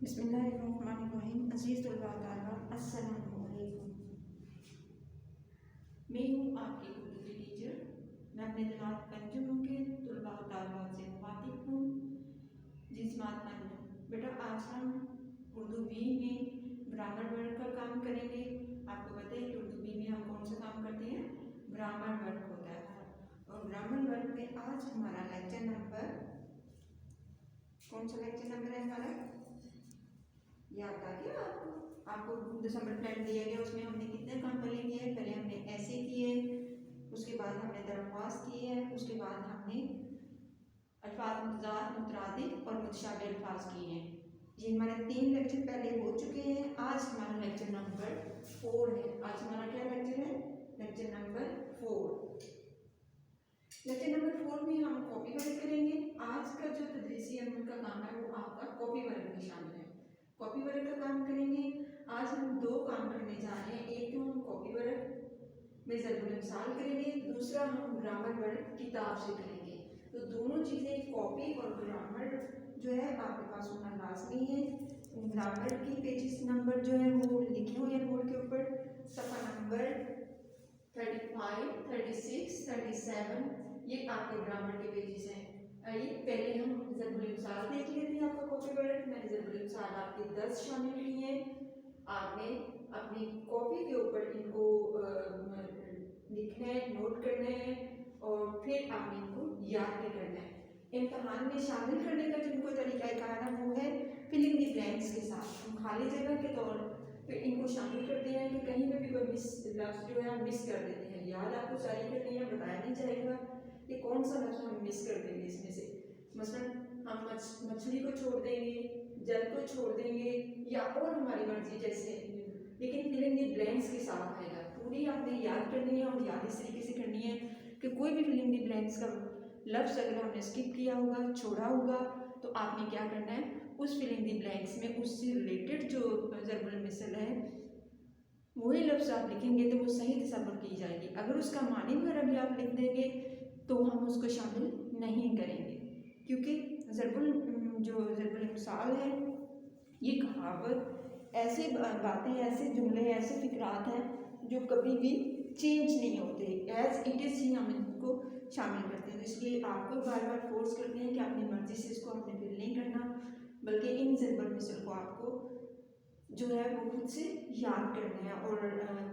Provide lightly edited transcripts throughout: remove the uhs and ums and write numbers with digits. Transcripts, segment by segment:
बिस्मिल्लाहिर्रहमानिर्रहीम। अज़ीज़ तलबा तालिबात, अस्सलामु अलैकुम। मैं हूँ आपकी उर्दू की टीचर। मैं अपने जमात पंचम के तलबा तालिबात से मुखातिब हूँ। जिस जमात पंचम बेटा, आज हम उर्दू बी में ग्रामर वर्क का काम करेंगे। आपको पता है कि उर्दू बी में हम कौन सा काम करते हैं? ग्रामर वर्क होता है। और ग्रामर वर्क में आज हमारा लेक्चर नंबर, कौन सा लेक्चर नंबर है हमारा? याद आ गया आपको दिसंबर प्लान दिया गया, उसमें हमने कितने काम पहले किए हैं? पहले हमने ऐसे किए, उसके बाद हमने दरख्वास्त की है, उसके बाद हमने अल्फाज मुतज़ाद, मुतरादिफ और मुतशाबिह अल्फाज किए हैं। ये हमारे 3 लेक्चर पहले हो चुके हैं। आज हमारा लेक्चर नंबर 4 है। आज हमारा क्या लेक्चर है? Lecture number 4। लेक्चर नंबर 4 में हम कॉपी वर्क करेंगे। आज का जो तदरीसी अमल का काम है वो आपका कॉपी वर्क में शामिल है। कॉपी वर्क का काम करेंगे। आज हम 2 काम करने जा रहे हैं। एक तो हम कॉपी वर्क में ज़रूर मिसाल करेंगे, दूसरा हम ग्रामर वर्क किताब से करेंगे। तो दोनों चीज़ें, कॉपी और ग्रामर जो है आपके पास होना लाजमी है। ग्रामर की पेजेस नंबर जो है वो लिखे हुए हैं बोर्ड के ऊपर। सफ़ा नंबर 35, 36, 37 ये आपके ग्रामर के पेजेस हैं। आइए पहले हम ज़रूरी मिसाल देख लेते हैं। आपका कॉपी वर्क, मैंने ज़रूरी मिसाल आपके 10 शामिल की हैं। आपने अपनी कॉपी के ऊपर इनको लिखना है, नोट करना है और फिर आपने इनको याद भी करना है। इम्तहान में शामिल करने का जिनको तरीक़ाकार है वो है फिलिंग द ब्लैंक्स के साथ। हम खाली जगह के तौर पे इनको शामिल करते हैं कि कहीं पे भी कोई लफ्ज़ जो है मिस कर देते हैं। याद आपको सारी करनी है, बताया नहीं जाएगा कि कौन सा लफ्ज़ हम मिस कर देंगे इसमें से। मसलन हम मछली को छोड़ देंगे, जल को छोड़ देंगे या और हमारी मर्जी जैसे, लेकिन फिलिंग द ब्लैंक्स के साथ आएगा। पूरी आपने याद करनी है और याद इस तरीके से करनी है कि कोई भी फिलिंग द ब्लैंक्स का लफ्ज़ अगर हमने स्किप किया होगा, छोड़ा होगा, तो आपने क्या करना है, उस फिलिंग द ब्लैंक्स में उससे रिलेटेड जो ज़रूरी मिसल है वही लफ्ज़ आप लिखेंगे तो वो सही तसव्वुर की जाएगी। अगर उसका मानी वगैरह भी आप लिख देंगे तो हम उसको शामिल नहीं करेंगे, क्योंकि ज़रूरी मिसाल है ये कहावत ऐसे बातें, ऐसे जुमले, ऐसे फिक्रात हैं जो कभी भी चेंज नहीं होते। एज इट इज़ ही हम इनको शामिल करते हैं। तो इसलिए आपको बार बार फोर्स करते हैं कि अपनी मर्ज़ी से इसको आपने फिल नहीं करना, बल्कि इन ज़रूरी मिसल को आपको जो है वो खुद से याद करना है। और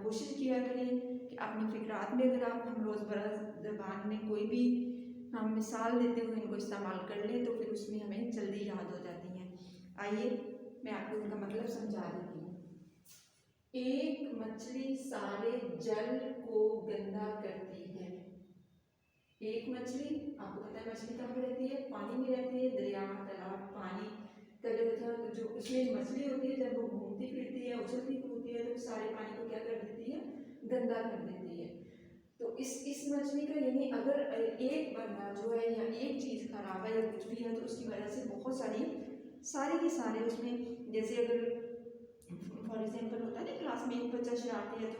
कोशिश किया करें कि अपनी फिक्रात में अगर आप हम रोज़मर्रा ज़बान में कोई भी हम मिसाल देते हुए इनको इस्तेमाल कर लें तो फिर उसमें हमें जल्दी याद हो जाती हैं। आइए मैं आपको इनका मतलब समझा देती हूँ। एक मछली सारे जल को गंदा करती है। एक मछली, आपको पता है मछली कहाँ पे रहती है? पानी में रहती है। दरिया, तालाब, पानी का जो उसमें मछली होती है, जब वो घूमती फिरती है, उछलती कूदती है, तो सारे पानी को क्या कर देती है? गंदा कर देती है। तो इस मछली का यानी अगर एक बंदा जो है या एक चीज़ खराब है या कुछ भी है तो उसकी वजह से बहुत सारे के सारे उसमें, जैसे अगर फॉर एग्जांपल होता है ना क्लास में एक बच्चा शरारती है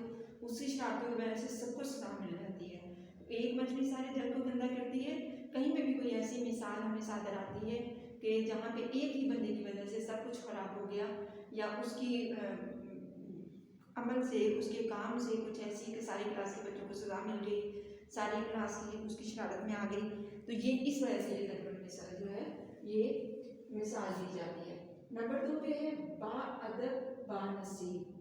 तो उसी शरारती की वजह से सबको सजा मिल जाती है। तो एक मछली सारे जल को गंदा करती है। कहीं पे भी कोई ऐसी मिसाल हमें सादर आती है कि जहाँ पे एक ही बंदे की वजह से सब कुछ खराब हो गया या उसकी अमल से, उसके काम से कुछ ऐसी कि सारी क्लास के बच्चों को सजा मिल गई, सारी क्लास की उसकी शरारत में आ गई, तो ये इस वजह से ये ज़रूरी मिसाल जो है ये मिसाल दी जाती है। नंबर 2 पे है बाअदब बानसीब।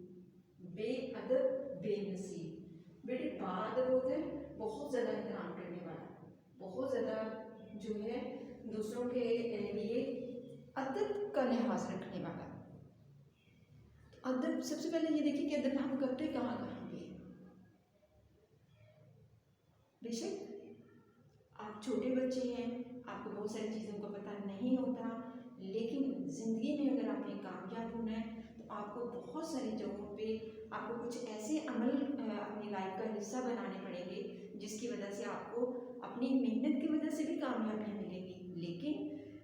बेअदब बेनसीब। बेटे बाअदब होता है बहुत ज़्यादा एहतराम करने वाला, बहुत ज़्यादा जो है दूसरों के लिए अदब का लिहाज रखने वाला। अदब, सबसे पहले ये देखिए कि अदब हम करते कहाँ पे। बेशक आप छोटे बच्चे हैं, आपको बहुत सारी चीज़ों का पता नहीं होता, लेकिन ज़िंदगी में अगर आपने कामयाब होना है तो आपको बहुत सारी जगहों पे आपको कुछ ऐसे अमल अपनी लाइफ का हिस्सा बनाने पड़ेंगे जिसकी वजह से आपको अपनी मेहनत की वजह से भी कामयाबियाँ मिलेंगी, लेकिन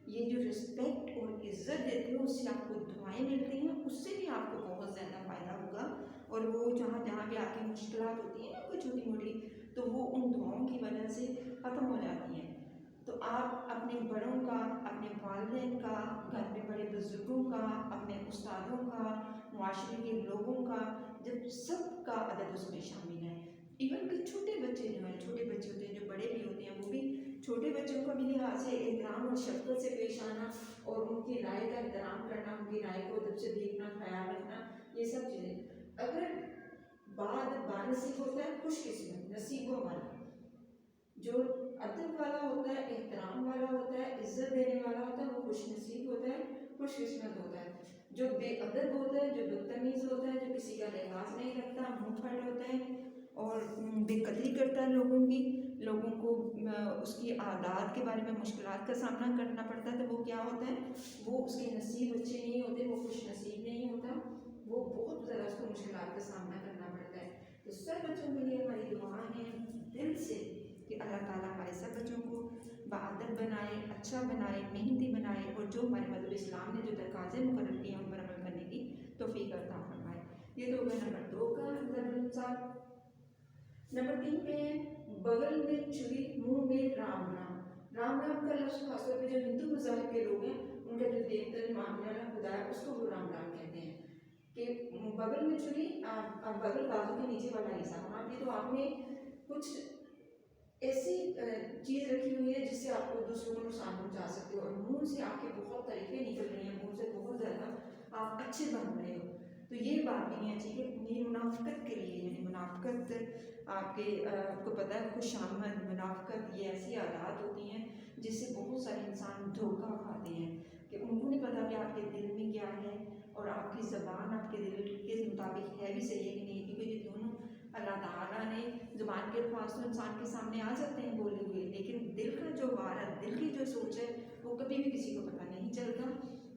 ये जो रिस्पेक्ट और इज़्ज़त देते हो उससे आपको दुआएं मिलती हैं, उससे भी आपको बहुत ज़्यादा फ़ायदा होगा। और वो जहाँ जहाँ भी आपकी मुश्किलात होती हैं ना कोई छोटी मोटी, तो वो उन दुआओं की वजह से ख़त्म हो जाती हैं। तो आप अपने बड़ों का, अपने वालिदैन का, घर में बड़े बुजुर्गों का, अपने उस्तादों का, मुआशरे के लोगों का, जब सबका अदब उसमें शामिल है। इवन कि छोटे बच्चे जो हैं, छोटे बच्चे होते हैं जो बड़े भी होते हैं, वो भी छोटे बच्चों का भी लिहाज से एहतराम और शफ़क़त से पेश आना और उनकी राय का एहतराम करना, उनकी राय को अदब से देखना, ख्याल रखना, ये सब चीज़ें। अगर बानसीब होता है खुशकिस्मत नसीबों वाला, जो अदब वाला होता है, एहतराम वाला होता है, इज्जत देने वाला होता है, वो खुशनसीब होता है, खुशकिस्मत होता है। जो बेअदब होता है, जो बदतमीज़ होता है, जो किसी का लिहाज नहीं रखता, मुँह फट होता है और बेकदरी करता है लोगों को उसकी आदात के बारे में मुश्किलात का सामना करना पड़ता है, तो वो क्या होता है, वो उसके नसीब अच्छे नहीं होते, वो खुश नसीब नहीं होता, वो बहुत ज़्यादा उसको मुश्किलात का सामना करना पड़ता है। तो सब बच्चों के लिए हमारी दुआएं हैं दिल से कि अल्लाह ताला हमारे सब बच्चों को बाअदब बनाए, अच्छा बनाए, मेहनती बनाए और जो हमारे मज़हब इस्लाम ने जो तकाज़े मुकर्रर किए हैं उन पर अमल करने की तौफीक अता फरमाए। ये तो हो गया नंबर 2 का ज़रूर। नंबर 3 पे है बगल में छुरी मुंह में राम नाम। राम नाम का लफ्ज़ खासतौर पे जो हिंदू मज़ाहिब के लोग हैं उनका जो देवता मानने वाला खुदा है उसको वो राम नाम कहते हैं कि बगल में छुरी, बगल बाजू के नीचे वाला हिस्सा। हाँ, ये तो आपने कुछ ऐसी चीज़ रखी हुई है जिससे आपको दूसरों को नुकसान पहुंचा सकते हो और मुंह से आपके बहुत तरीके निकल रही हैं, मुंह से बहुत ज़्यादा आप अच्छे बन रहे हो, तो ये बात भी नहीं अच्छी कि मुनाफिकत के लिए, यानी मुनाफिकत आपको पता है खुशामद मुनाफिकत ये ऐसी आदत होती हैं जिससे बहुत सारे इंसान धोखा खाते हैं कि उनको नहीं पता कि आपके दिल में क्या है और आपकी ज़बान आपके दिल के मुताबिक है भी सही है कि नहीं, क्योंकि ये दोनों अल्लाह ताला ने ज़ुबान के अल्फाज तो इंसान के सामने आ जाते हैं बोले हुए, लेकिन दिल का जो वार है, दिल की जो सोच है वो कभी भी किसी को पता नहीं चलता।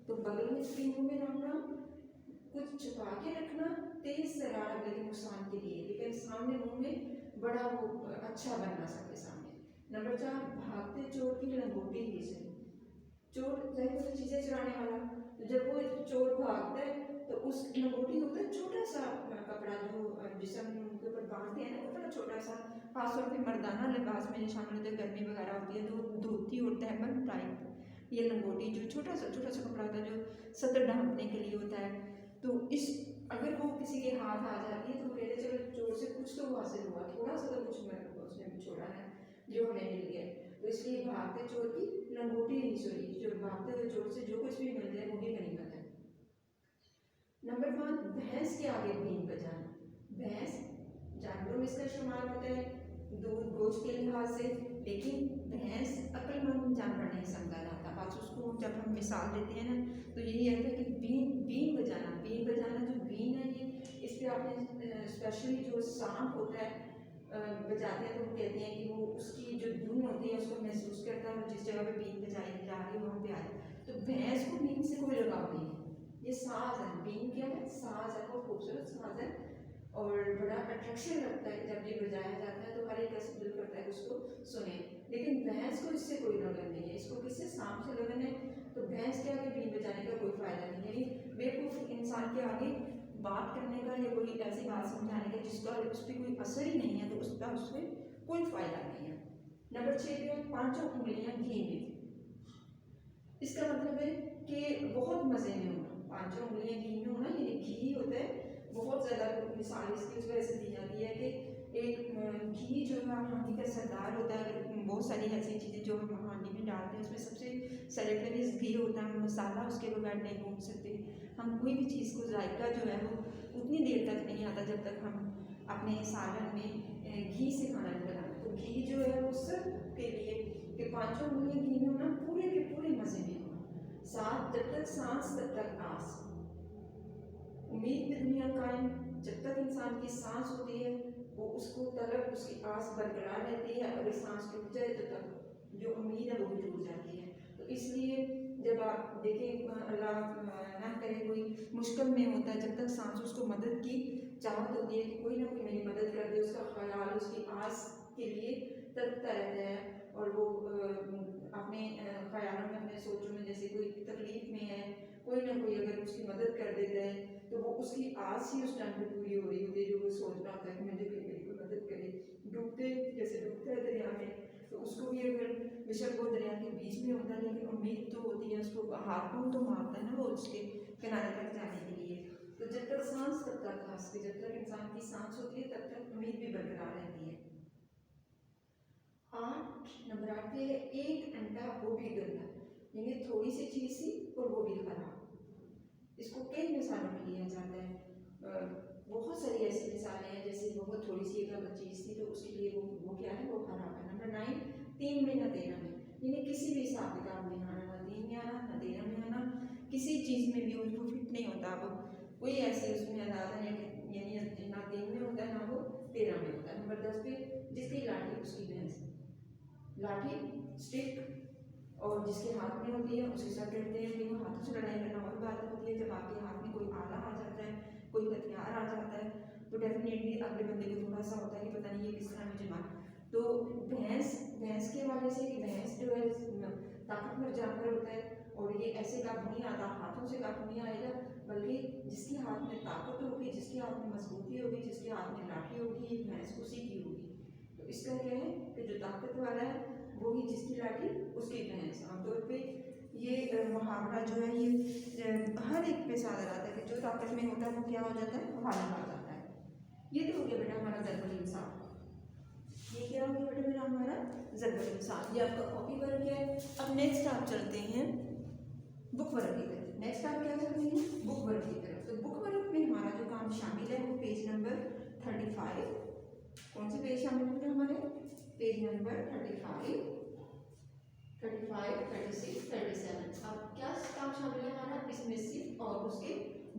तो बगल में छुरी मुंह में रखना, कुछ छुपा के रखना तेज तर्रार अगले के नुकसान के लिए, लेकिन सामने मुंह में बड़ा वो अच्छा बनना सबके सामने। नंबर 4 भागते चोर की लंगोटी ही से। चोर चाहे कोई चीज़ें चुराने वाला, तो जब वो चोर भागता है तो उस लंगोटी होता है छोटा सा कपड़ा जो जिसम के ऊपर बांधते हैं ना, वो बड़ा छोटा सा, खासतौर पे मर्दाना लिबास में जो शामिल होता है, गर्मी वगैरह होती है तो धोती और तहमद टाइप, ये लंगोटी जो छोटा सा कपड़ा होता है जो सतर ढांपने के लिए होता है, तो इस अगर वो किसी के हाथ आ जाती है तो वो कहते चलो चोर से कुछ तो हासिल हुआ, थोड़ा सा तो कुछ उसने छोड़ा है जो हमें मिल गया। तो इसलिए भागते चोर की लंगोटी नहीं छोड़ी, जो भागते हुए चोर से जो कुछ भी मिल जाए वो भी गनीमत है। नंबर 5 भैंस के आगे बीन बजाना। भैंस जानवरों में इसका शुमार होता है दूध गोश्त के लिहाज से, लेकिन भैंस अक्लमंद जानवर नहीं समझा जाता। बस उसको जब हम मिसाल देते हैं ना तो यही है कि बीन बजाना जो बीन है ये, इस पर आपने स्पेशली जो सांप होता है बजाते हैं तो वो कहते हैं कि वो उसकी जो धुन होती है उसको महसूस करता है, जिस जगह पे बीन बजाई जा रही है वहाँ पे आए। तो भैंस को बीन से कोई लगाव नहीं है, ये साज है, बीन क्या है, साज है, बहुत खूबसूरत साज है और बड़ा अट्रैक्शन लगता है जब ये बजाया जाता है, तो हर एक ऐसा दिल करता है कि उसको सुने। लेकिन भैंस को इससे कोई लगन नहीं है, इसको किससे, सांप से लगन है। तो भैंस के आगे बीन बजाने का कोई फ़ायदा नहीं है, यानी बेवकूफ़ इंसान के आगे बात करने का या कोई ऐसी बात समझाने का जिसका उस पर कोई असर ही नहीं है, तो उसका उससे कोई फ़ायदा नहीं है। नंबर 6 पे 5 उंगलियां घी में। इसका मतलब है कि बहुत मज़े में होना, 5 उंगलियां घी में होना, यानी घी होता है बहुत ज़्यादा। मिसाल इसकी उस वजह से दी जाती है कि एक घी जो है हांडी का सरदार होता है। बहुत सारी ऐसी चीज़ें जो हम हांडी में डालते हैं उसमें सबसे सेलेक्टिव घी होता है, मसाला उसके बगैर नहीं भून सकते हम। कोई भी चीज़ को जायका जो है वो उतनी देर तक नहीं आता जब तक हम अपने सालन में घी से खाना नहीं बनाते। तो घी जो है वो सब के लिए कि 5 उंगलियां घी में होना, पूरे के पूरे मज़े में होना, साथ जब तक सांस तब तक आस, उम्मीद में दुनिया कायम, जब तक इंसान की सांस होती है वो उसको तलब उसकी आस बरकरार रहती है, अगर सांस टूट जाए तो तब जो उम्मीद है वो भी टूट जाती है। तो इसलिए जब आप देखें अल्लाह ना करे कोई मुश्किल में होता है, जब तक सांस उसको मदद की चाहत होती है कि कोई ना कोई मेरी मदद कर दे, उसका ख्याल उसकी आस के लिए तड़पता रहता है और वो अपने ख्यालों में अपने सोचों में जैसे कोई तकलीफ में है, कोई ना कोई अगर उसकी मदद कर देता है तो वो उसकी आस ही उस टाइम पे पूरी हो रही होती है, जो वो सोच रहा होता है कि मुझे मेरी कोई मदद करे। डूबते जैसे डूबता है दरिया में, तो उसको भी अगर बेशक वो दरिया के बीच में होता है लेकिन उम्मीद तो होती है, उसको हाथ पाँव तो मारता है ना वो उसके किनारे तक जाए। सांस की, जब तक इंसान की सांस होती है तब तक उम्मीद भी बरकरार रहती है। 8 नंबर 8 पे है एक अंडा वो भी गंदा, यानी थोड़ी सी चीज सी और वो भी खराब। इसको कई मिसालों में लिया जाता है, बहुत सारी ऐसी मिसालें हैं, जैसे बहुत थोड़ी सी अगर चीज थी तो उसके लिए वो क्या है, वो खराब है। नंबर 9 3 में न तेरह में, यानी किसी भी हिसाब किताब में आना, ना 3 में आना ना 13 में आना, किसी चीज में भी उसको फिट नहीं होता। वो कोई ऐसे उसमें अंदाजा है यानी ना 3 में होता है ना वो 13 में होता है। नंबर 10 पे जिसकी लाठी उसकी भैंस, लाठी स्टिक और जिसके हाथ में होती है उसे सर कहते हैं। कि वो हाथों से लड़ाई करना और बात होती है, जब आपके हाथ में कोई आला आ जाता है, कोई हथियार आ जाता है, तो डेफिनेटली अगले बंदे को थोड़ा सा होता है कि पता नहीं ये किस तरह मुझे मार। तो भैंस के हवाले से, कि भैंस जो है ताकतवर जानवर होता है, और ये ऐसे काबू नहीं आता, हाथों से काबू नहीं आएगा, बल्कि जिसके हाथ में ताकत होगी, जिसके हाथ में मजबूती होगी, जिसके हाथ में लाठी होगी, ये भैंस उसी की होगी। तो इसका क्या है कि जो ताकत वाला है वो ही जिसकी लाठी उसकी भैंस। आमतौर पे ये मुहावरा जो है ये हर एक पे सादर आता है कि जो ताकत में होता है वो क्या हो जाता है, वो हालिक आ जाता है। ये तो हो गया बेटा हमारा ज़रबुल इंसान। ये क्या हो गया बेटा मेरा हमारा ज़रबुल इंसान, ये आपका कॉपी वर्क है। अब नेक्स्ट आप चलते हैं बुक वर्क की तरफ। नेक्स्ट आप क्या चलते हैं, बुक वर्क की तरफ। तो बुक वर्क में हमारा जो काम शामिल है वो पेज नंबर 35, कौन से पेज शामिल है हमारे, पेज नंबर 35, 36, 37। अब क्या काम शामिल है हमारा, इसमें सिर्फ और उसके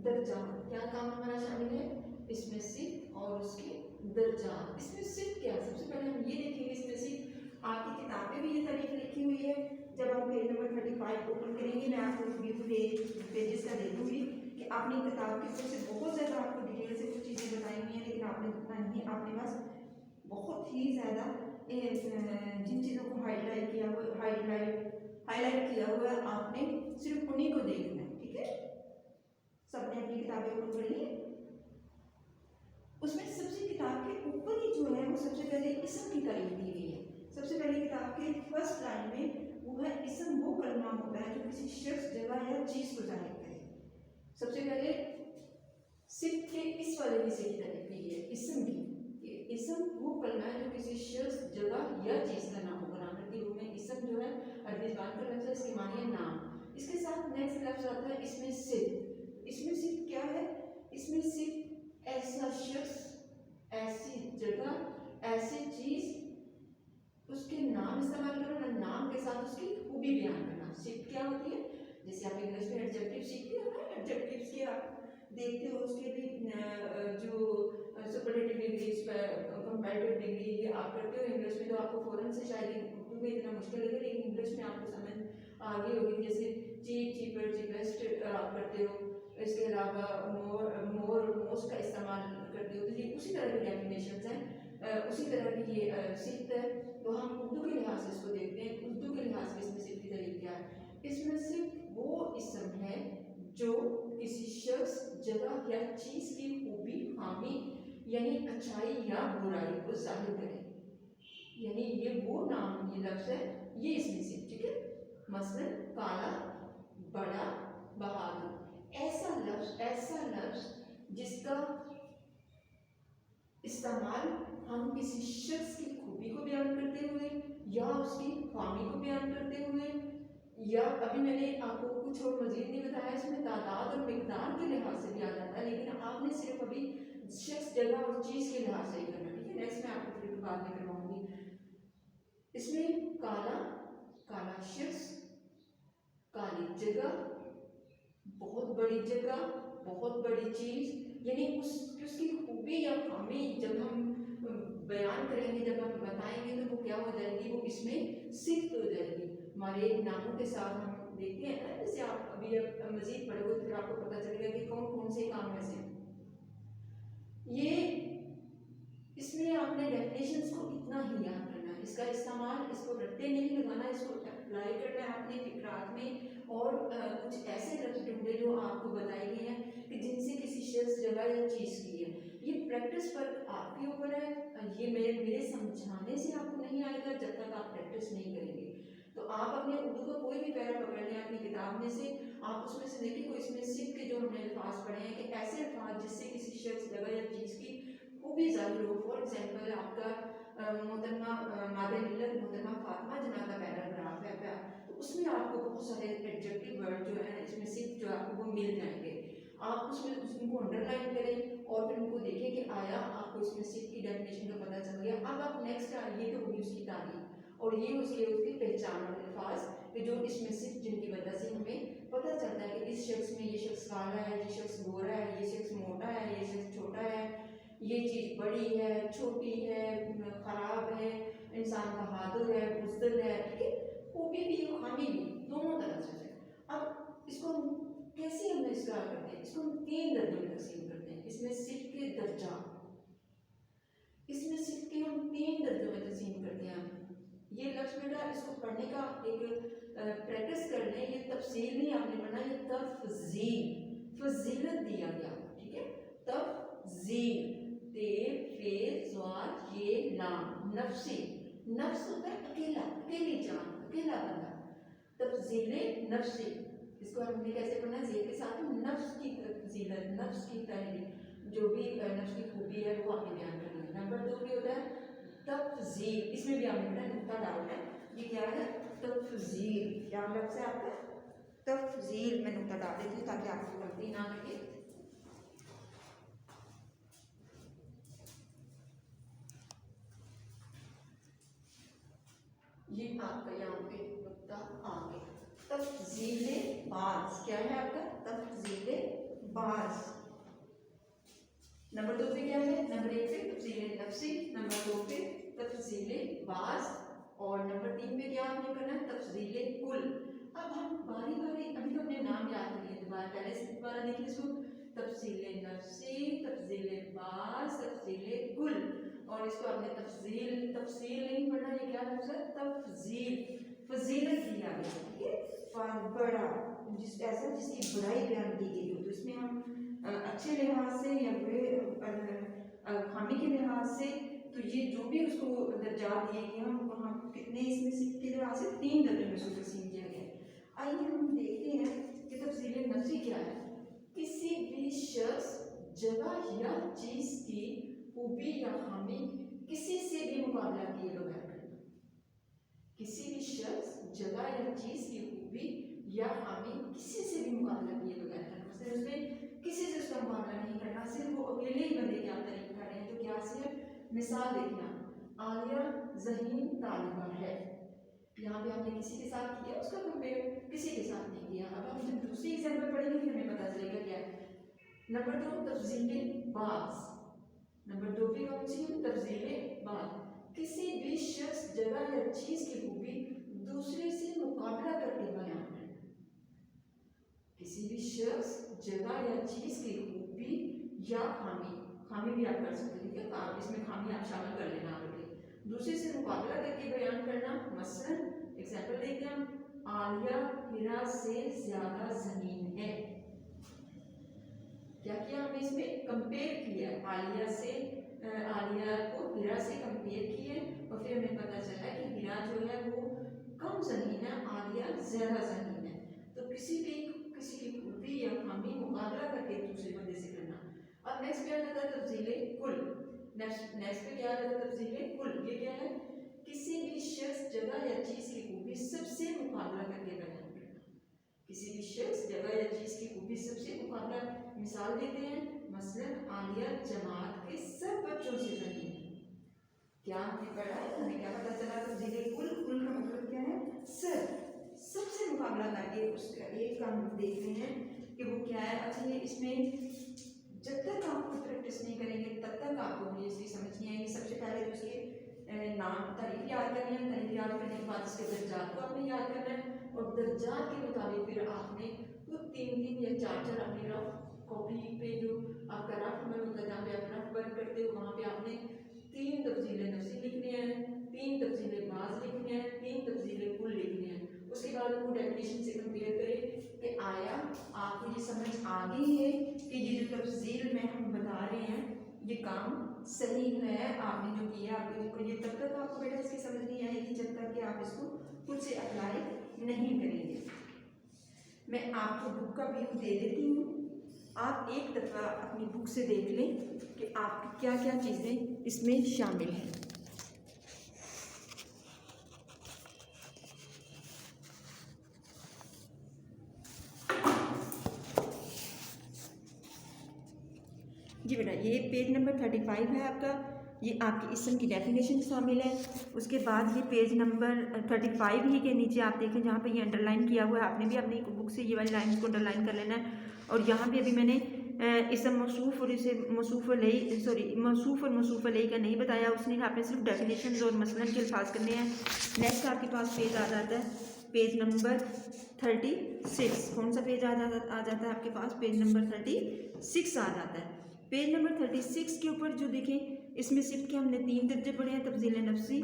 दर्जा। क्या काम हमारा शामिल है, इसमें सिर्फ और उसके दर्जा। इसमें सिर्फ क्या, सबसे पहले हम ये देखेंगे इसमें सिर्फ आपकी किताबें भी ये तारीख लिखी हुई है। जब आप पेज नंबर 35 ओपन करेंगे, मैं आपको रिव्यू पेजेस का दे दूंगी कि आपने किताब की तरफ से बहुत ज़्यादा आपको डिटेल से कुछ चीज़ें बताई हुई हैं, लेकिन आपने उतना नहीं, आपके पास बहुत ही ज़्यादा जिन चीज़ों को हाईलाइट किया हुआ है, आपने सिर्फ उन्हीं को देखना है। ठीक है, सबने अपनी किताबें ओपन कर ली। उसमें सबसे किताब के ऊपर ही जो है वो सबसे पहले इसम की तारीफ दी गई है। सबसे पहले किताब के फर्स्ट लाइन में वो है इसम वो कलमा होता है जो किसी शख्स, जगह या चीज को जाहिर करे। सबसे पहले सिर्फ के इस वाले हिस्से की तारीफ की है, इसम की। इसम वो कलमा है जो किसी शख्स, जगह या चीज का नाम हो। ग्रामर के रूप में इसम जो है अरबी ज़बान का लफ्ज़ है, इसके माने है नाम। इसके साथ नेक्स्ट लफ्ज़ आता है इसमें सिर्फ। इसमें सिर्फ क्या है, इसमें सिर्फ ऐसा शख्स, ऐसी जगह, ऐसी चीज, उसके नाम इस्तेमाल करो ना, नाम के साथ उसकी खूबी बयान करना। सिर्फ क्या होती है, जैसे आप इंग्लिश में एडजेक्टिव सीखते हो ना, एडजेक्टिव्स के आप देखते हो, उसके भी जो सुपरलेटिव डिग्री, कंपैरेटिव डिग्री ये आप करते हो इंग्लिश में, तो आपको फौरन से शायद उर्दू में इतना मुश्किल लगे, लेकिन इंग्लिश में आपको समझ आ गई होगी। जैसे चीप, चीपर, चीपेस्ट आप करते हो, इसके अलावा मोर, मोस्ट का इस्तेमाल करते हो, तो ये उसी तरह की डेफिनेशंस हैं, उसी तरह की ये सिफ्त है। तो हम उर्दू के लिहाज से इसको देखते हैं, उर्दू के लिहाज से इसमें सिर्फ की तारीफ क्या है, इसमें सिर्फ वो इसम है जो किसी शख्स, जगह या चीज की खूबी, खामी यानी अच्छाई या बुराई को जाहिर करे। यानी ये वो नाम, ये लफ्ज है, ये इसमें से। ठीक है, मसलन काला, बड़ा, बहादुर, ऐसा लफ्ज जिसका इस्तेमाल हम किसी शख्स की खूबी को बयान करते हुए या उसकी खामी को बयान करते हुए, या अभी मैंने आपको कुछ और मजीद नहीं बताया, इसमें तादाद और मिकदार के लिहाज से भी आ जाता है, लेकिन आपने सिर्फ अभी शख्स, जगह और चीज के लिहाज से ही करना। ठीक है, नेक्स्ट मैं आपको फिर बाद में करवाऊंगी। इसमें काला, काला शख्स, काली जगह, बहुत बड़ी जगह, बहुत बड़ी चीज, यानी उसकी खूबी या खामी जब हम बयान करेंगे, जब हम बताएंगे, तो वो क्या हो जाएगी, वो इसमें सिफ्त हो जाएगी। हमारे नामों के साथ हम देखते हैं ना, जैसे आप अभी अब मजीद पढ़ोगे तो फिर आपको पता चलेगा कि कौन कौन से काम में से ये, इसमें आपने डेफिनेशंस को इतना ही याद करना है, इसका इस्तेमाल, इसको रट्टे नहीं लगाना, इसको अप्लाई करना है अपने फिक्रात में। और कुछ ऐसे लफ्ज ढूंढे जो आपको बताए गए हैं कि जिनसे किसी शख्स, जगह या चीज की है। ये प्रैक्टिस पर आपके ऊपर है, ये मेरे समझाने से आपको नहीं आएगा जब तक आप प्रैक्टिस नहीं करेंगे। तो आप अपने उर्दू का कोई भी पैरा पकड़ लें अपनी किताब में से, आप उसमें से देखिए कोई इसमें सिर्फ के जो हमने अल्फाज अल्फाज पढ़े हैं कि ऐसे अल्फाज जिससे किसी शख्स, जगह या चीज़ की खूबी ज़ाहिर हो। फॉर एग्जाम्पल आपका मोहतरमा मादे मिल्लत मोहतरमा फातिमा जना का पैराग्राफ है प्यार, तो उसमें आपको बहुत सारे एडजेक्टिव वर्ड जो है इसमें सिर्फ जो आपको वो मिल जाएंगे। आप उसमें उनको अंडरलाइन करें और फिर उनको देखें कि आया आपको इसमें सिर्फ की डेफिनेशन का पता चल गया। अब आप नेक्स्ट आइए तो होगी उसकी तारीफ और ये उसकी पहचान वाले अल्फाज कि जो इसमें सिर्फ जिनकी वजह से हमें पता चलता है कि इस शख्स में ये शख्स काला है, ये शख्स गोरा है, ये शख्स मोटा है, ये शख्स छोटा है, ये चीज़ बड़ी है, छोटी है, खराब है, इंसान बहादुर है, बुज़दिल है, ठीक है, खूबी भी खामी भी दोनों तरह से है। अब इसको कैसे हम इसका करते हैं, इसको हम 3 दर्जों में तकसीम करते हैं। इसमें सिर्फ के दर्जा, इसमें सिर्फ के हम 3 दर्जों में तकसीम करते हैं। ये लफ्ज़ बेटा इसको पढ़ने का एक प्रैक्टिस कर लें। ये तफसील नहीं आपने पढ़ना, ये तफजील, फजीलत दिया गया, ठीक है। तफजील ते फे ज़ात ये लाम, नफ्सी, नफ्स होता है अकेला, अकेली जान, अकेला बंदा, तफजीले नफ्सी। इसको हमने कैसे पढ़ना, ज़े के साथ नफ्स की तफजीलत, नफ्स की तहरीर, जो भी नफ्स की खूबी है वो आपने बयान करनी है। नंबर 2 पे होता है तफजील, इसमें भी आपने बेटा नुक्ता डालना है। ये क्या है, तफजील, क्या लफ्ज़ है आपका, तफजील। मैं नुक्ता डाल देती हूँ ताकि आपको गलती ना लगे। ये आपका यहाँ पे नुक्ता आ गया। तफजीले बाज, क्या है आपका, तफजीले बाज। नंबर 2 पे क्या है, नंबर 1 पे तफजीले नफ्सी, नंबर 2 पे तफजीले बाज और नंबर 3 पे क्या आपने करना है, तफजीले कुल। अब हम बारी बारी, अभी तो अपने नाम याद कर लिए, दोबारा पहले से दोबारा देखिए इसको, तफजीले नफ्सी, तफजीले बाज, तफजीले कुल, और इसको आपने तफजील, तफसील नहीं पढ़ना, ये क्या लफ्ज़ है, तफजील, फजीलत दिया गया, ठीक है, बड़ा, जिस ऐसा जिसकी बड़ाई बयान की गई हो। तो इसमें हम अच्छे लिहाज से या बुरे खामी के लिहाज से, तो ये जो भी उसको दर्जात दिए गए हैं वहाँ कितने इसमें से के लिहाज से 3 दर्जों में उसको तकसीम किया गया है। आइए हम देखते हैं कि तफसील नफ्सी क्या है। किसी भी शख्स, जगह या चीज़ की खूबी या खामी किसी से भी मुकाबला किए बगैर करना। किसी भी शख्स, जगह या चीज़ की खूबी या खामी किसी से भी मुकाबला किए बगैर करना, सिर्फ उसमें किसी से उसका मुकाबला नहीं करना, सिर्फ वो अकेले ही बंदे क्या तरीके कर रहे हैं। तो क्या से मिसाल देखना, आलिया ज़हीन तालिबा है, यहाँ पे हमने किसी के साथ किया, उसका कंपेयर किसी के साथ नहीं किया। अब हम जब दूसरी एग्जाम्पल पढ़ेंगे फिर हमें पता चलेगा क्या है। नंबर 2 तफजीले बाज, नंबर 2 पे कौन सी है, तफजीले बाज। किसी भी शख्स, जगह या चीज़ की खूबी दूसरे से मुकाबला करके बयान करना। किसी भी शख्स, जगह या चीज़ की खूबी या खामी, खामी भी आप कर सकते हैं, ठीक है, आप इसमें खामी आप शामिल कर लेना आगे, दूसरे से मुकाबला करके बयान करना। मसलन एग्जाम्पल देखते हैं हम, आलिया हिरा से ज़्यादा ज़मीन है। क्या किया हमने, इसमें कंपेयर किया, आलिया से, आलिया को हिरा से कंपेयर किए और फिर हमें पता चला कि हिरा जो है वो कम ज़मीन है, आलिया ज़्यादा ज़मीन है। तो किसी की खूबी या खामी मुकाबला करके दूसरे बंदे से करना। अब नेक्स्ट क्या आता है, तफजीले कुल। नेक्स्ट पे क्या आता है, तफजीले कुल। ये क्या है, किसी भी शख्स, जगह या चीज़ की खूबी सबसे मुकाबला करके बयान करना। किसी भी शख्स, जगह या चीज़ की खूबी सबसे मुकाबला, मिसाल देते हैं, मसलन आलिया जमात के सब बच्चों से ज़मीन है। क्या हमने पढ़ा है, हमें क्या पता चला, तफजीले कुल, कुल का मतलब क्या है, सबसे मुकाबला करके उसका एक काम देखते हैं कि वो क्या है। अच्छा ये इसमें जब तक आप प्रैक्टिस नहीं करेंगे तब तक आपको ये इसकी समझ नहीं आएगी। सबसे पहले तो उसके नाम, तारीफ याद करनी है, तारीफ याद करने के बाद उसके दर्जात को आपने याद करना है और दर्जात के मुताबिक फिर आपने तो 3 या 4 अपनी रफ कॉपी पे जो आपका रफ में होता है, जहाँ पे आप रफ वर्क करते हो, वहाँ पे आपने 3 तफजीले नफ्सी लिखने हैं, 3 तफजीले बाज लिखने हैं, 3 तफजीले कुल लिखने हैं। उसके बाद उनको डेफिनेशन से कंपेयर करें कि आया आपको ये समझ आ गई है कि ये जो तफजील में हम बता रहे हैं ये काम सही है, आपने जो किया आपको ये, तब तक आपको बेटा इसकी समझ नहीं आएगी जब तक कि आप इसको खुद से अप्लाई नहीं करेंगे। मैं आपको बुक का व्यू दे देती हूँ, आप एक दफ़ा अपनी बुक से देख लें कि आपकी क्या क्या चीज़ें इसमें शामिल हैं। जी बेटा, ये पेज नंबर 35 है आपका। ये आपकी इसम की डेफिनेशन शामिल है। उसके बाद ये पेज नंबर 35 ही के नीचे आप देखें जहाँ पे ये अंडरलाइन किया हुआ है, आपने भी अपनी बुक से ये वाली लाइन्स को अंडरलाइन कर लेना है। और यहाँ पे अभी मैंने इसम मौसूफ और इसे मौसूफ अलैहि मौसूफ और मौसूफ अलैहि का नहीं बताया, उसने आपने सिर्फ डेफिनेशन और मसलन के अल्फाज करने हैं। नेक्स्ट आपके पास पेज आ जाता है पेज नंबर 36। कौन सा पेज आ जाता है आपके पास? पेज नंबर 36 आ जाता है। पेज नंबर 36 के ऊपर जो देखें, इसमें सिर्फ के हमने 3 दर्जे पढ़े हैं। तफजील नफ्सी,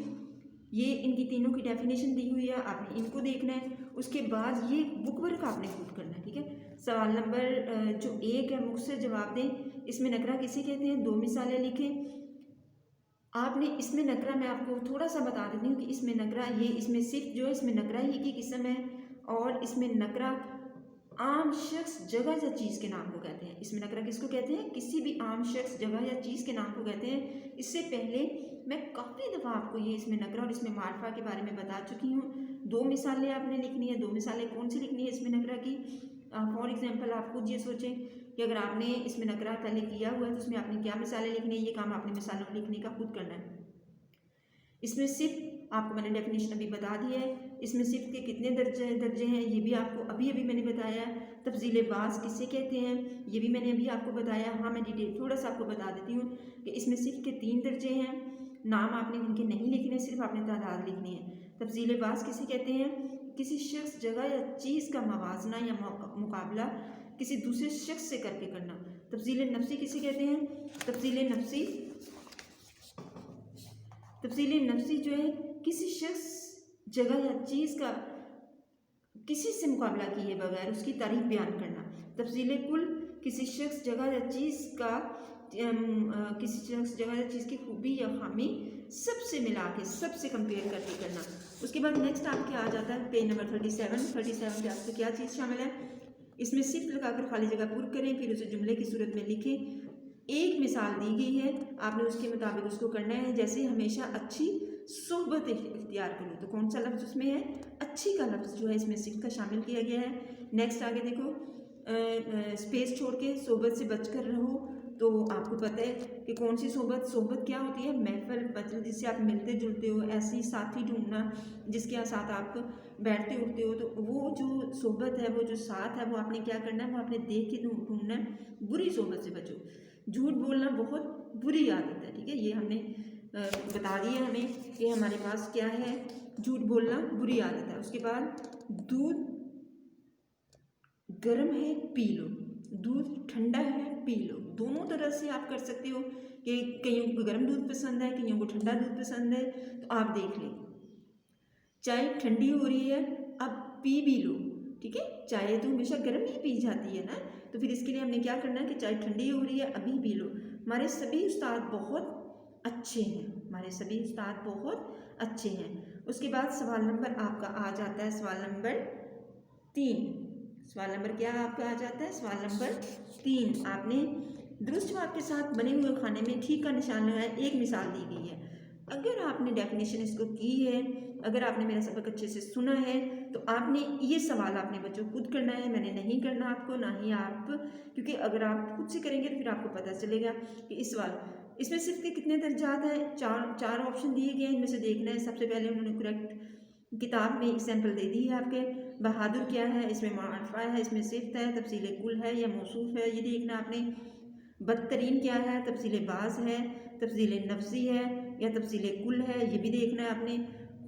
ये इनकी तीनों की डेफिनेशन दी हुई है, आपने इनको देखना है। उसके बाद ये बुक वर्क आपने खुद करना है, ठीक है। सवाल नंबर जो 1 है, मुझसे जवाब दें, इसमें नकरा किसे कहते हैं? 2 मिसालें लिखें। आपने इसमें नकरा, मैं आपको थोड़ा सा बता देती हूँ कि इसमें नकरा, ये इसमें सिर्फ जो है इसमें नकरा ही की किस्म है, और इसमें नकरा आम शख्स, जगह या चीज़ के नाम को कहते हैं। इसमें नकरा किसको कहते हैं? किसी भी आम शख्स, जगह या चीज़ के नाम को कहते हैं। इससे पहले मैं काफ़ी दफ़ा आपको ये इसमें नकरा और इसमें मार्फा के बारे में बता चुकी हूँ। 2 मिसालें आपने लिखनी है। 2 मिसालें कौन सी लिखनी है इसमें नकरा की? फॉर एग्जाम्पल आप खुद ये सोचें कि अगर आपने इसमें नकरा पहले किया हुआ है तो उसमें आपने क्या मिसालें लिखनी है। ये काम आपने मिसालों लिखने का खुद करना है। इसमें सिर्फ आपको मैंने डेफिनेशन अभी बता दी है। इसमें सिर्फ के कितने दर्जे हैं ये भी आपको अभी मैंने बताया। तफजील बास किसे कहते हैं ये भी मैंने अभी आपको बताया। हाँ, मैं डिटेल थोड़ा सा आपको बता देती हूँ कि इसमें सिर्फ के 3 दर्जे हैं। नाम आपने इनके नहीं लिखने, सिर्फ आपने तादाद लिखनी है। तफजील बास किसे कहते हैं? किसी शख्स, जगह या चीज़ का मवाजना या मुकाबला किसी दूसरे शख्स से करके करना। तफजील नफ्सी किसे कहते हैं? तफसील नफ्सी जो है किसी शख्स, जगह या चीज़ का किसी से मुकाबला किए बगैर उसकी तारीफ बयान करना। तफसील कुल किसी शख्स, जगह या चीज़ का किसी शख्स, जगह या चीज़ की खूबी या खामी सबसे मिला के, सबसे कंपेयर करके करना। उसके बाद नेक्स्ट आपके आ जाता है पेज नंबर 37 के आपसे क्या चीज़ शामिल है? इसमें सिर्फ लगाकर खाली जगह पूरी करें, फिर उसे जुमले की सूरत में लिखें। एक मिसाल दी गई है, आपने उसके मुताबिक उसको करना है। जैसे हमेशा अच्छी सोहबत इख्तियार करो, तो कौन सा लफ्ज़ उसमें है? अच्छी का लफ्ज़ जो है इसमें सिर्फ का शामिल किया गया है। नेक्स्ट आगे देखो, स्पेस छोड़ के सोहबत से बचकर रहो। तो आपको पता है कि कौन सी सोहबत क्या होती है? महफिल, मतलब जिससे आप मिलते जुलते हो, ऐसी साथी ढूंढना जिसके साथ आप बैठते उठते हो। तो वो जो सोहबत है, वो जो साथ है, वो आपने क्या करना है? वो आपने देख के ढूंढना है। बुरी सोहबत से बचो। झूठ बोलना बहुत बुरी आदत है, ठीक है। ये हमने बता दिया हमें कि हमारे पास क्या है, झूठ बोलना बुरी आदत है। उसके बाद दूध गर्म है पी लो, दूध ठंडा है पी लो। दोनों तरह से आप कर सकते हो कि कईयों को गर्म दूध पसंद है, कईयों को ठंडा दूध पसंद है। तो आप देख लें, चाय ठंडी हो रही है, अब पी भी लो, ठीक है। चाय तो हमेशा गर्म ही पी जाती है ना, तो फिर इसके लिए हमने क्या करना है कि चाय ठंडी हो रही है, अभी पी लो। हमारे सभी उस्ताद बहुत अच्छे हैं, हमारे सभी उस्ताद बहुत अच्छे हैं। उसके बाद सवाल नंबर आपका आ जाता है सवाल नंबर 3। सवाल नंबर क्या आपका आ जाता है? सवाल नंबर 3। आपने दुरुस्त जवाब के साथ बने हुए खाने में ठीक का निशान लगाया। एक मिसाल दी गई है। अगर आपने डेफिनेशन इसको की है, अगर आपने मेरा सबक अच्छे से सुना है, तो आपने ये सवाल अपने बच्चों को खुद करना है। मैंने नहीं करना आपको, ना ही आप, क्योंकि अगर आप खुद से करेंगे तो फिर आपको पता चलेगा कि इस सवाल इसमें सिर्फ के कितने दर्जात हैं। चार ऑप्शन दिए गए हैं, इनमें से देखना है। सबसे पहले उन्होंने करेक्ट किताब में एग्जाम्पल दे दी है आपके। बहादुर क्या है? इसमें मारफा है, इसमें सिफ्त है, तफसील कुल है या मौसूफ है, ये देखना आपने। बदतरीन क्या है? तफसील बाज है, तफसील नफ्सी है या तफसील कुल है, ये भी देखना है आपने।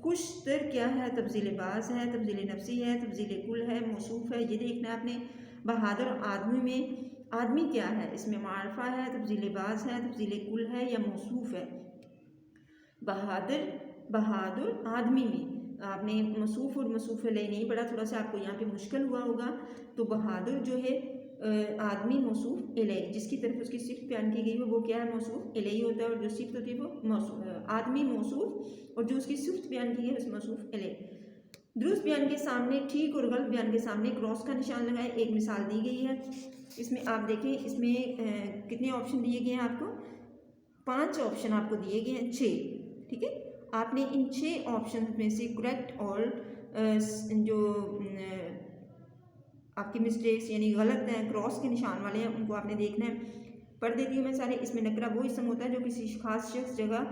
खुशतर क्या है? तफसील बाज है, तफसील नफ्सी है, तफसील कुल है, मौसूफ है, ये देखना है आपने। बहादुर आदमी में आदमी क्या है? इसमें मारफा है, तफसील बाज है, तफसील कुल है या मौसूफ है। बहादुर आदमी में आपने मसूफ और मसूफ अलैहि नहीं पढ़ा, थोड़ा सा आपको यहाँ पे मुश्किल हुआ होगा। तो बहादुर जो है आदमी मौसूफ अलैहि, जिसकी तरफ उसकी सिफ्त बयान की गई है वो क्या है? मौसूफ अलैहि होता है, और जो सिफ्त होती है वो आदमी मौसूफ, और जो उसकी सिफ्त बयान की है उस मौसूफ अलैहि। दुरुस्त बयान के सामने ठीक और गलत बयान के सामने क्रॉस का निशान लगाएं। एक मिसाल दी गई है, इसमें आप देखें, इसमें कितने ऑप्शन दिए गए हैं आपको? 5 ऑप्शन आपको दिए गए हैं, 6, ठीक है। आपने इन 6 ऑप्शन में से करेक्ट और जो आपकी मिस्टेक्स यानी गलत हैं, क्रॉस के निशान वाले हैं, उनको आपने देखना है। पढ़ देती हूँ मैं सारे। इसमें नकरा वो इसम होता है जो किसी खास जगह,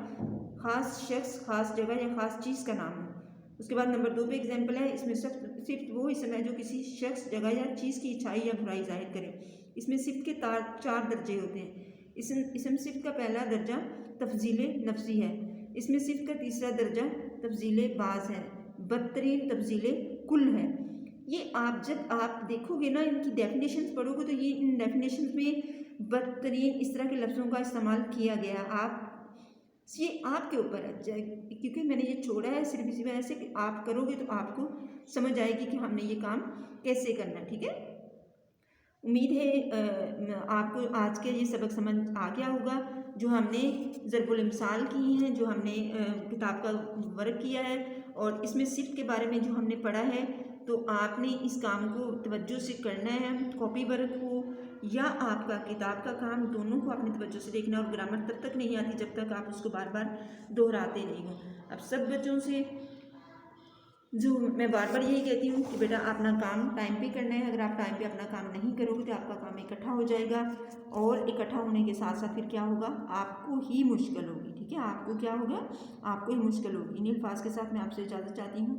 खास जगह या खास चीज़ का नाम है। उसके बाद नंबर 2 पे एग्जाम्पल है, इसमें सिर्फ वो इसम है जो किसी शख्स, जगह या चीज़ की अच्छाई या बुराई जाहिर करे। इसमें सिर्फ के 4 दर्जे होते हैं। इसम सिर्फ का पहला दर्जा तफजील नफसी है। इसमें सिर्फ का तीसरा दर्जा तफजील बाज है। बदतरीन तफजील कुल है। ये आप जब आप देखोगे ना, इनकी डेफिनेशंस पढ़ोगे तो ये इन डेफिनेशंस में बदतरीन इस तरह के लफ्ज़ों का इस्तेमाल किया गया। आप ये आपके ऊपर है, क्योंकि मैंने ये छोड़ा है सिर्फ इसी वजह से कि आप करोगे तो आपको समझ आएगी कि हमने ये काम कैसे करना है, ठीक है। उम्मीद है आपको आज के ये सबक समझ आ गया होगा। जो हमने ज़रबुल मिसाल की हैं, जो हमने किताब का वर्क किया है और इसमें सिर्फ के बारे में जो हमने पढ़ा है, तो आपने इस काम को तवज्जो से करना है। कॉपी वर्क हो या आपका किताब का काम, दोनों को आपने तवज्जो से देखना। और ग्रामर तब तक नहीं आती जब तक आप उसको बार बार दोहराते नहीं हो। अब सब बच्चों से जो मैं बार बार यही कहती हूँ कि बेटा अपना काम टाइम पे करना है। अगर आप टाइम पे अपना काम नहीं करोगे तो आपका काम इकट्ठा हो जाएगा, और इकट्ठा होने के साथ साथ फिर क्या होगा, आपको ही मुश्किल होगी, ठीक है। आपको क्या होगा, आपको ही मुश्किल होगी। इन अल्फाज के साथ मैं आपसे इजाज़त चाहती हूँ।